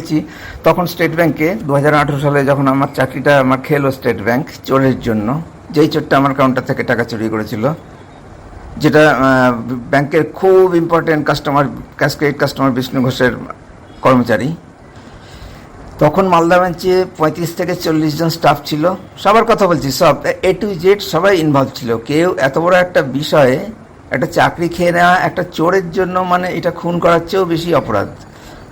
বলছি, তখন স্টেট ব্যাংকে 2018 সালে যখন আমার চাকরিটা আমার খেলো স্টেট ব্যাংক চোরের জন্য, যেই চোরটা আমার কাউন্টার থেকে টাকা চুরি করেছিল, যেটা ব্যাংকের খুব important customer, cash credit customer Bishnu ঘোষের কর্মচারী। তখন মালদা ব্রাঞ্চে 35 থেকে 40 জন স্টাফ ছিল, সবার কথা বলছি, সব A to Z সবাই ইনভলভ ছিল। কেউ এত বড় একটা বিষয়ে, একটা চাকরি খেয়ে নেওয়া একটা চোরের জন্য, মানে এটা খুন করার চেয়েও বেশি অপরাধ।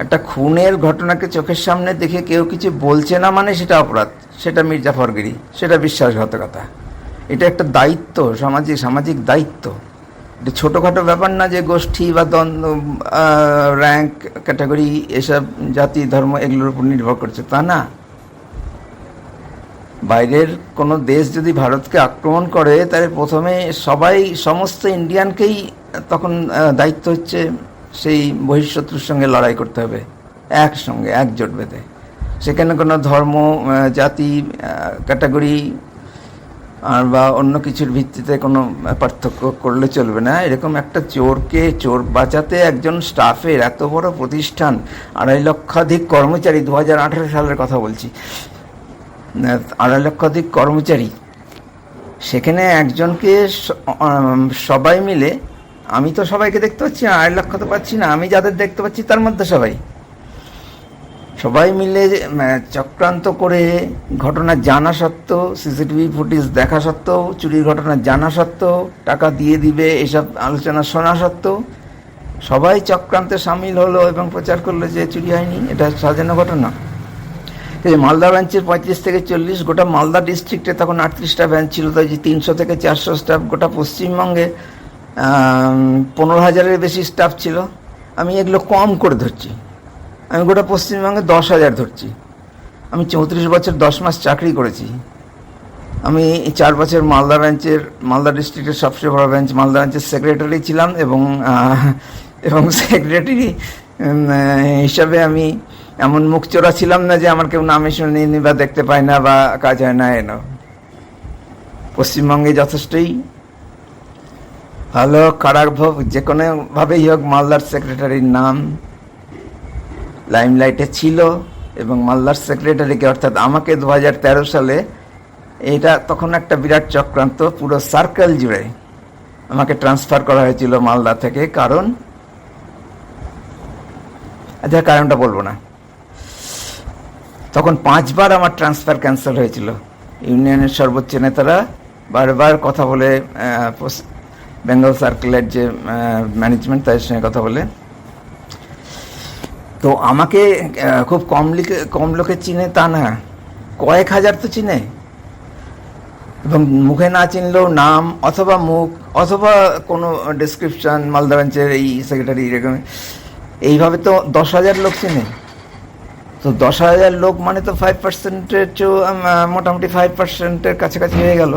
একটা খুনের ঘটনাকে চোখের সামনে দেখে কেউ কিছু বলছে না মানে সেটা অপরাধ, সেটা মির্জাফরগিরি, সেটা বিশ্বাসঘাতকতা। এটা একটা দায়িত্ব, সামাজিক দায়িত্ব। এটা ছোটোখাটো ব্যাপার না যে গোষ্ঠী বা দ্বন্দ্ব, র্যাঙ্ক, ক্যাটাগরি, এসব জাতি ধর্ম এগুলোর উপর নির্ভর করছে, তা না। বাইরের কোনো দেশ যদি ভারতকে আক্রমণ করে, তাহলে প্রথমে সমস্ত ইন্ডিয়ানকেই তখন দায়িত্ব হচ্ছে সেই বহিঃশত্রুর সঙ্গে লড়াই করতে হবে একসঙ্গে, একজোট বেঁধে। সেখানে কোনো ধর্ম, জাতি, ক্যাটাগরি আর বা অন্য কিছুর ভিত্তিতে কোনো পার্থক্য করলে চলবে না। এরকম একটা চোর বাঁচাতে একজন স্টাফের, এত বড় প্রতিষ্ঠান, 2.5 লক্ষাধিক কর্মচারী, 2018 সালের কথা বলছি, 2.5 লক্ষাধিক কর্মচারী, সেখানে একজনকে সবাই মিলে, আমি তো সবাইকে দেখতে পাচ্ছি না, 2.5 লক্ষ তো পাচ্ছি না, আমি যাদের দেখতে পাচ্ছি তার মধ্যে সবাই মিলে চক্রান্ত করে, ঘটনা জানা সত্ত্বেও, সিসিটিভি ফুটেজ দেখা সত্ত্বেও, চুরির ঘটনা জানা সত্ত্বেও, টাকা দিয়ে দিবে এসব আলোচনা শোনা সত্ত্বেও সবাই চক্রান্তে সামিল হলো এবং প্রচার করলো যে চুরি হয়নি, এটা সাজানো ঘটনা। মালদা ব্রাঞ্চের 35 থেকে 40, গোটা মালদা ডিস্ট্রিক্টে তখন 38টা ব্রাঞ্চ ছিল, তাই যে 300 থেকে 400 স্টাফ। গোটা পশ্চিমবঙ্গে 15,000-এর বেশি স্টাফ ছিল। আমি এগুলো কম করে ধরছি, আমি গোটা পশ্চিমবঙ্গে 10,000 ধরছি। আমি 34 বছর 10 মাস চাকরি করেছি। আমি 4 বছর মালদা ডিস্ট্রিক্টের সবচেয়ে বড় ব্রাঞ্চ মালদা ব্রাঞ্চের সেক্রেটারি ছিলাম, এবং সেক্রেটারি হিসাবে আমি এমন মুখ চোরা ছিলাম না যে আমার কেউ নামে শুনিনি বা দেখতে পায় না বা কাজ হয় না। পশ্চিমবঙ্গে যথেষ্টই ভালো, খারাপ হোক, যে কোনোভাবেই হোক, মালদার সেক্রেটারির নাম লাইমলাইটে ছিল। এবং মালদার সেক্রেটারিকে, অর্থাৎ আমাকে 2013 সালে, এটা তখন একটা বিরাট চক্রান্ত, পুরো সার্কেল জুড়ে আমাকে ট্রান্সফার করা হয়েছিল মালদা থেকে। কারণটা বলবো না। তখন 5 বার আমার ট্রান্সফার ক্যান্সেল হয়েছিল। ইউনিয়নের সর্বোচ্চ নেতারা বারবার কথা বলে, বেঙ্গল সার্কেলের যে ম্যানেজমেন্ট, তাদের সঙ্গে কথা বলে, তো আমাকে খুব কম লোকে চিনে তা না, কয়েক হাজার তো চিনে। এবং মুখে না চিনলেও নাম অথবা মুখ অথবা কোনো ডেসক্রিপশন, মালদা ব্রাঞ্চের এই সেক্রেটারি, এরকম এইভাবে তো 10,000 লোক চিনে। তো 10,000 লোক মানে তো 5%-এর চেয়েও মোটামুটি 5%-এর কাছাকাছি হয়ে গেল।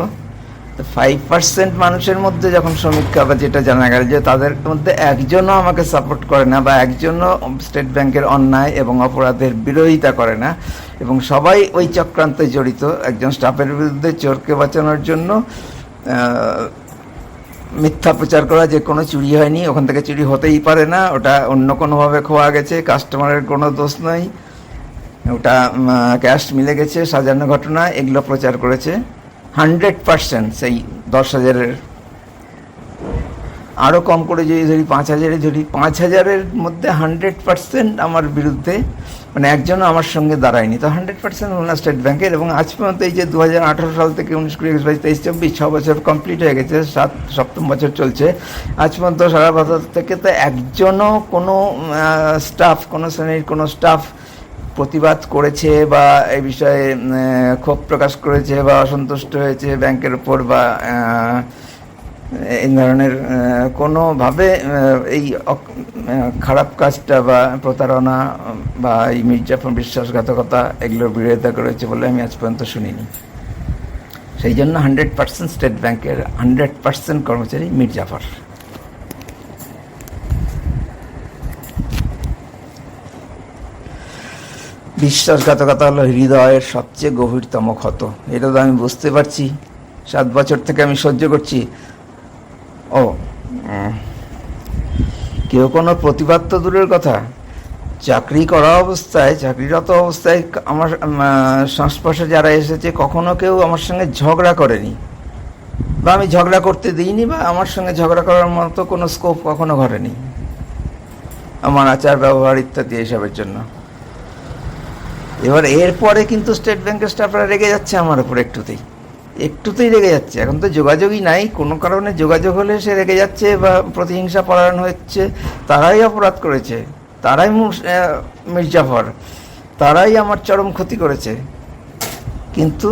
তো 5% মানুষের মধ্যে যখন সমীক্ষা বা যেটা জানা গেল যে তাদের মধ্যে একজনও আমাকে সাপোর্ট করে না বা একজনও স্টেট ব্যাংকের অন্যায় এবং অপরাধের বিরোধিতা করে না, এবং সবাই ওই চক্রান্তে জড়িত, একজন স্টাফের বিরুদ্ধে চোরকে বাঁচানোর জন্য মিথ্যা প্রচার করা যে কোনো চুরি হয়নি, ওখান থেকে চুরি হতেই পারে না, ওটা অন্য কোনোভাবে খোয়া গেছে, কাস্টমারের কোনো দোষ নয়, ওটা ক্যাশ মিলে গেছে, সাজানো ঘটনা, এগুলো প্রচার করেছে 100%। সেই 10,000-এর আরও কম করে যদি ধরি, 5,000-এ ধরি, 5,000-এর মধ্যে 100% আমার বিরুদ্ধে, মানে একজনও আমার সঙ্গে দাঁড়ায়নি। তো 100% হল না স্টেট ব্যাংকের। এবং আজ পর্যন্ত এই যে 2018 সাল থেকে 19, 20, 21, 22, 23, 24, 6 বছর কমপ্লিট হয়ে গেছে, 7ম বছর চলছে, আজ পর্যন্ত সারা ভারত থেকে তো একজনও কোনো স্টাফ, কোনো শ্রেণীর কোনো স্টাফ প্রতিবাদ করেছে বা এই বিষয়ে ক্ষোভ প্রকাশ করেছে বা অসন্তুষ্ট হয়েছে ব্যাংকের উপর বা এই ধরনের কোনোভাবে এই খারাপ কাজটা বা প্রতারণা বা এই মির্জাফর বিশ্বাসঘাতকতা এগুলোর বিরোধিতা করেছে বলে আমি আজ পর্যন্ত শুনিনি। সেই জন্য 100% স্টেট ব্যাংকের 100% কর্মচারী মির্জাফর। বিশ্বাসঘাতকতা হলো হৃদয়ের সবচেয়ে গভীরতম ক্ষত। এটা তো আমি বুঝতে পারছি, 7 বছর থেকে আমি সহ্য করছি। কেউ কোনো প্রতিবাদ তো দূরের কথা, চাকরি করা অবস্থায়, চাকরিরত অবস্থায় আমার সংস্পর্শে যারা এসেছে কখনো কেউ আমার সঙ্গে ঝগড়া করেনি, বা আমি ঝগড়া করতে দিইনি, বা আমার সঙ্গে ঝগড়া করার মতো কোনো স্কোপ কখনো ঘটেনি আমার আচার ব্যবহার ইত্যাদি এসবের জন্য। এবার এরপরে কিন্তু স্টেট ব্যাংকের স্টাফরা রেগে যাচ্ছে আমার উপর, একটুতেই রেগে যাচ্ছে। এখন তো যোগাযোগই নাই, কোনো কারণে যোগাযোগ হলে সে রেগে যাচ্ছে বা প্রতিহিংসা পরায়ণ হচ্ছে। তারাই অপরাধ করেছে, তারাই মির্জাফর, তারাই আমার চরম ক্ষতি করেছে। কিন্তু